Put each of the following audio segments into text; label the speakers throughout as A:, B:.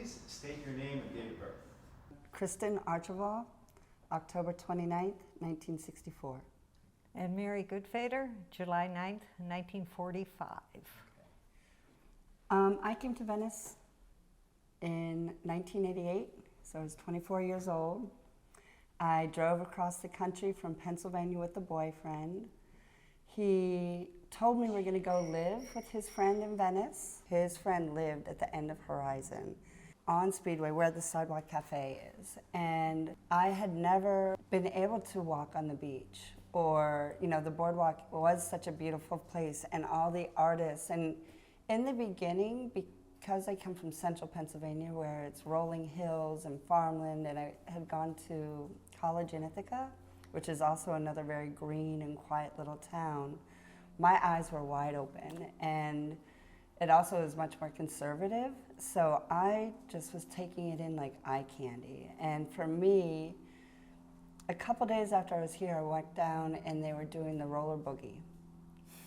A: please state your name and date of birth?
B: Kristen Archival, October 29th, 1964.
C: And Mary Goodfader, July 9th, 1945.
B: I came to Venice in 1988, so I was 24 years old. I drove across the country from Pennsylvania with a boyfriend. He told me we were going to go live with his friend in Venice. His friend lived at the end of Horizon on Speedway where the Sidewalk Café is. And I had never been able to walk on the beach, or, you know, the boardwalk was such a beautiful place, and all the artists. And in the beginning, because I come from central Pennsylvania where it's rolling hills and farmland, and I had gone to college in Ithaca, which is also another very green and quiet little town, my eyes were wide open. And it also is much more conservative, so I just was taking it in like eye candy. And for me, a couple days after I was here, I walked down and they were doing the roller boogie.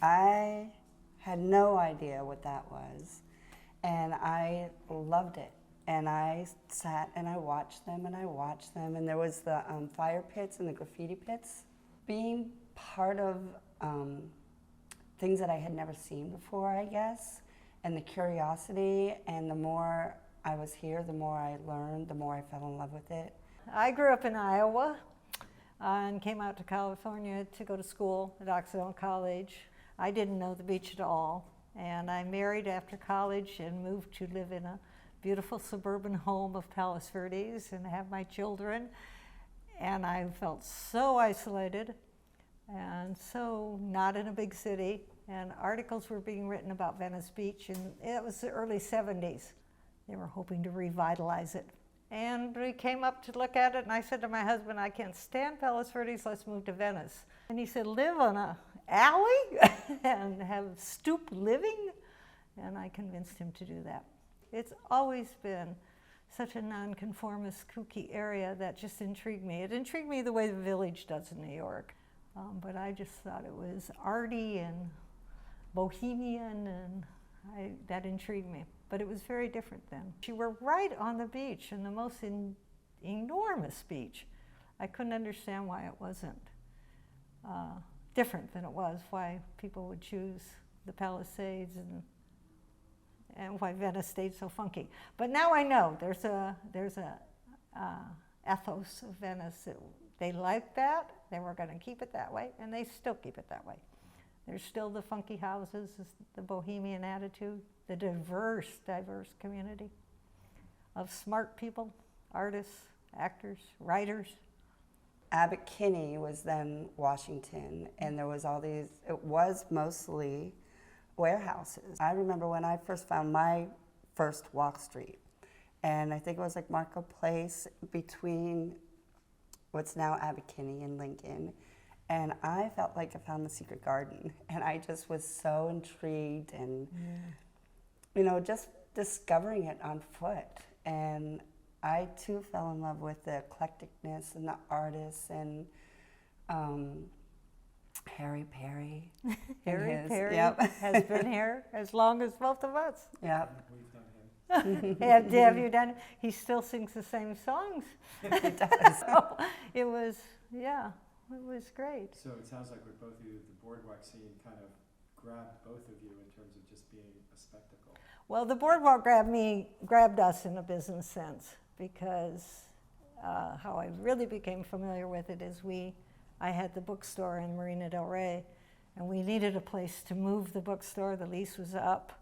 B: I had no idea what that was, and I loved it. And I sat and I watched them and I watched them, and there was the fire pits and the graffiti pits. Being part of things that I had never seen before, I guess, and the curiosity, and the more I was here, the more I learned, the more I fell in love with it.
C: I grew up in Iowa and came out to California to go to school at Occidental College. I didn't know the beach at all, and I married after college and moved to live in a beautiful suburban home of Palos Verdes and have my children. And I felt so isolated and so not in a big city. And articles were being written about Venice Beach, and it was the early 70s. They were hoping to revitalize it. And we came up to look at it, and I said to my husband, I can't stand Palos Verdes, let's move to Venice. And he said, live on an alley and have stoop living? And I convinced him to do that. It's always been such a nonconformist, kooky area that just intrigued me. It intrigued me the way the Village does in New York. But I just thought it was arty and bohemian, and that intrigued me. But it was very different then. You were right on the beach, and the most enormous beach. I couldn't understand why it wasn't different than it was, why people would choose the Palisades, and why Venice stayed so funky. But now I know there's a ethos of Venice. They liked that, they were going to keep it that way, and they still keep it that way. There's still the funky houses, the bohemian attitude, the diverse community of smart people, artists, actors, writers.
B: Abbot Kinney was then Washington, and there was all these, it was mostly warehouses. I remember when I first found my first walk street, and I think it was like Marco Place between what's now Abbot Kinney and Lincoln, and I felt like I found the secret garden, and I just was so intrigued, and you know, just discovering it on foot. And I too fell in love with the eclecticness and the artists, and Harry Perry.
C: Harry Perry has been here as long as both of us.
B: Yep.
A: We've done him.
C: Have you done? He still sings the same songs.
B: He does.
C: So it was, yeah, it was great.
A: So it sounds like with both of you, the boardwalk scene kind of grabbed both of you in terms of just being a spectacle.
C: Well, the boardwalk grabbed us in a business sense, because how I really became familiar with it is I had the bookstore in Marina del Rey, and we needed a place to move the bookstore. The lease was up,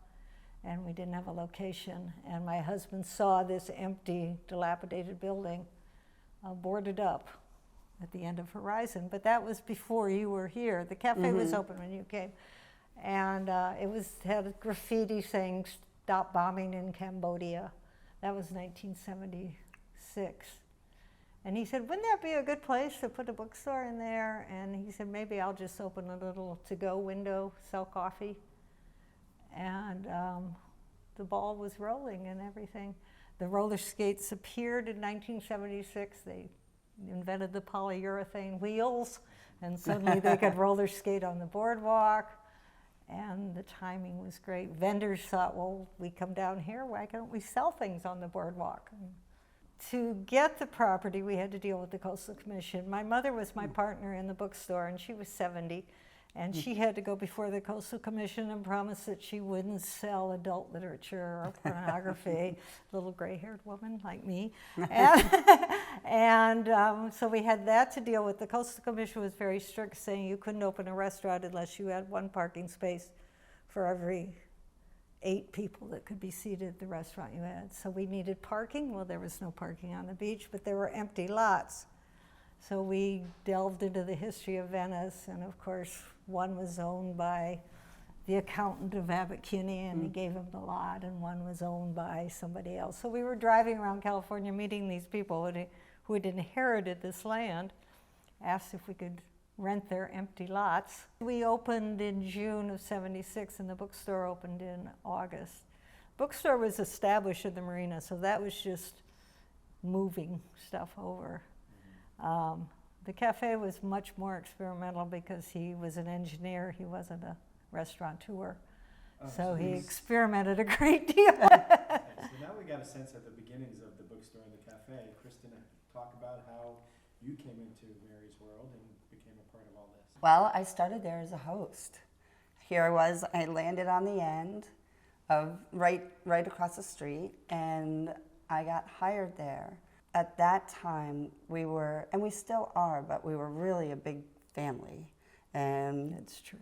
C: and we didn't have a location. And my husband saw this empty, dilapidated building boarded up at the end of Horizon. But that was before you were here. The cafe was open when you came. And it had graffiti saying, "Stop bombing in Cambodia." That was 1976. And he said, wouldn't that be a good place to put a bookstore in there? And he said, maybe I'll just open a little to-go window, sell coffee. And the ball was rolling and everything. The roller skates appeared in 1976. They invented the polyurethane wheels, and suddenly they could roller skate on the boardwalk. And the timing was great. Vendors thought, well, we come down here, why can't we sell things on the boardwalk? And to get the property, we had to deal with the Coastal Commission. My mother was my partner in the bookstore, and she was 70, and she had to go before the Coastal Commission and promise that she wouldn't sell adult literature or pornography, little gray-haired woman like me. And so we had that to deal with. The Coastal Commission was very strict, saying you couldn't open a restaurant unless you had one parking space for every 8 people that could be seated at the restaurant you had. So we needed parking. Well, there was no parking on the beach, but there were empty lots. So we delved into the history of Venice, and of course, one was owned by the accountant of Abbott Kinney, and he gave him the lot, and one was owned by somebody else. So we were driving around California meeting these people who had inherited this land, asked if we could rent their empty lots. We opened in June of '76, and the bookstore opened in August. Bookstore was established at the marina, so that was just moving stuff over. The cafe was much more experimental because he was an engineer, he wasn't a restaurateur. So he experimented a great deal.
A: Okay, so now we got a sense of the beginnings of the bookstore and the cafe. Kristen, talk about how you came into Mary's world and became a part of all this.
B: Well, I started there as a host. Here I was, I landed on the end of right across the street, and I got hired there. At that time, we were, and we still are, but we were really a big family. And
C: That's true.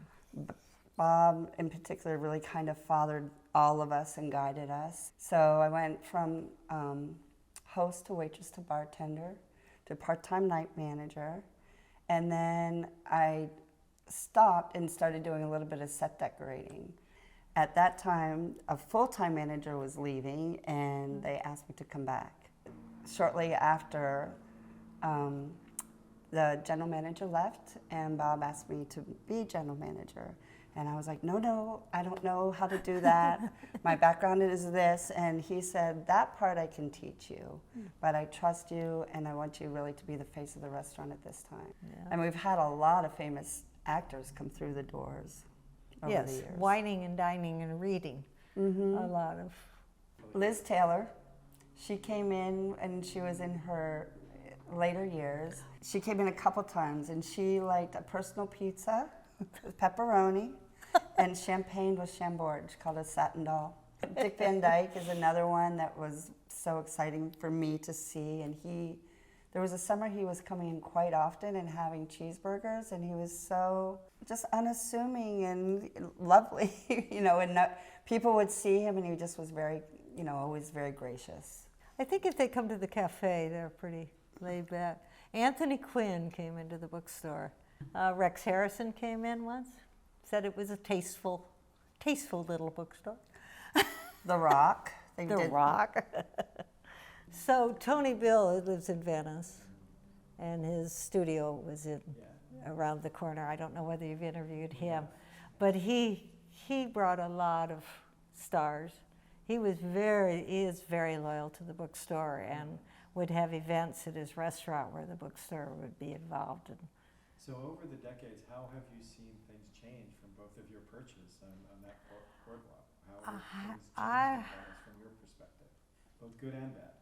B: Bob, in particular, really kind of fathered all of us and guided us. So I went from host to waitress to bartender to part-time night manager. And then I stopped and started doing a little bit of set decorating. At that time, a full-time manager was leaving, and they asked me to come back. Shortly after, the general manager left, and Bob asked me to be general manager. And I was like, no, I don't know how to do that. My background is this. And he said, that part I can teach you, but I trust you, and I want you really to be the face of the restaurant at this time.
C: Yeah.
B: And we've had a lot of famous actors come through the doors over the years.
C: Wining and dining and reading. A lot of.
B: Liz Taylor, she came in, and she was in her later years. She came in a couple times, and she liked a personal pizza with pepperoni and champagne with Chambord, called a satin doll. Dick Van Dyke is another one that was so exciting for me to see, and there was a summer he was coming in quite often and having cheeseburgers, and he was so just unassuming and lovely, and people would see him, and he just was very, always very gracious.
C: I think if they come to the cafe, they're pretty laid back. Anthony Quinn came into the bookstore. Rex Harrison came in once, said it was a tasteful little bookstore.
B: The Rock.
C: Rock. So Tony Bill lives in Venice, and his studio was around the corner. I don't know whether you've interviewed him, but he brought a lot of stars. He is very loyal to the bookstore and would have events at his restaurant where the bookstore would be involved in.
A: So over the decades, how have you seen things change from both of your perches on that boardwalk? How have things changed from your perspective, both good and bad?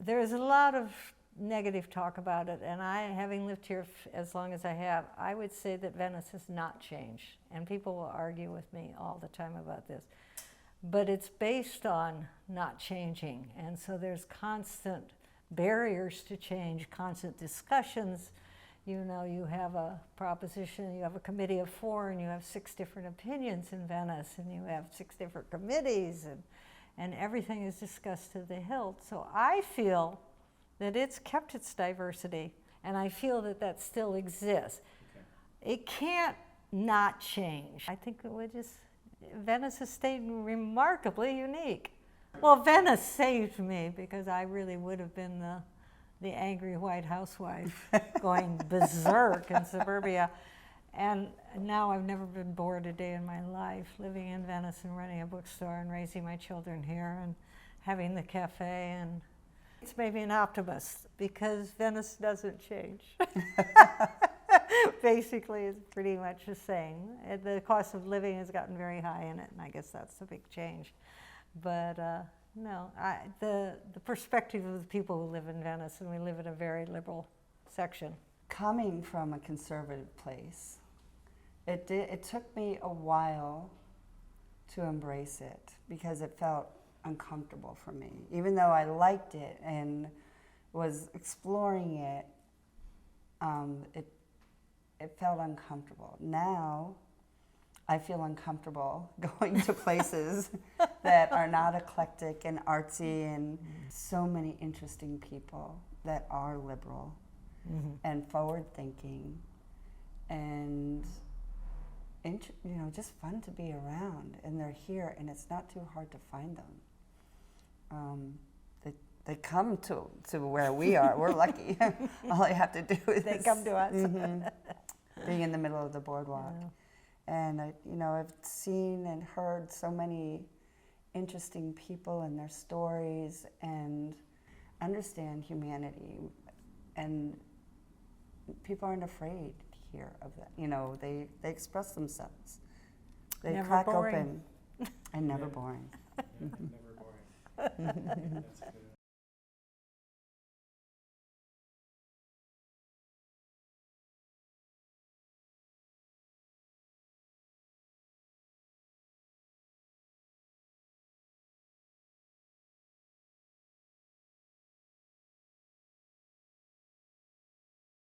C: There's a lot of negative talk about it, and I, having lived here as long as I have, I would say that Venice has not changed, and people will argue with me all the time about this. But it's based on not changing, and so there's constant barriers to change, constant discussions. You have a proposition, you have a committee of 4, and you have 6 different opinions in Venice, and you have 6 different committees, and everything is discussed to the hilt. So I feel that it's kept its diversity, and I feel that still exists. Okay. It can't not change. I think Venice has stayed remarkably unique. Well, Venice saved me, because I really would have been the angry white housewife going berserk in suburbia. And now I've never been bored a day in my life, living in Venice and running a bookstore and raising my children here and having the cafe. And it's made me an optimist, because Venice doesn't change. Basically, it's pretty much the same. The cost of living has gotten very high in it, and I guess that's a big change. But no, the perspective of the people who live in Venice, and we live in a very liberal section.
B: Coming from a conservative place, it took me a while to embrace it because it felt uncomfortable for me. Even though I liked it and was exploring it, it felt uncomfortable. Now, I feel uncomfortable going to places that are not eclectic and artsy, and so many interesting people that are liberal and forward-thinking, and just fun to be around. And they're here, and it's not too hard to find them. They come to where we are. We're lucky. All I have to do is
C: They come to us.
B: Being in the middle of the boardwalk.
C: Yeah.
B: And I've seen and heard so many interesting people and their stories, and understand humanity. And people aren't afraid here of that. They express themselves. They
C: Never
B: crack
C: boring.
B: open, and never boring.
A: Never boring. That's good.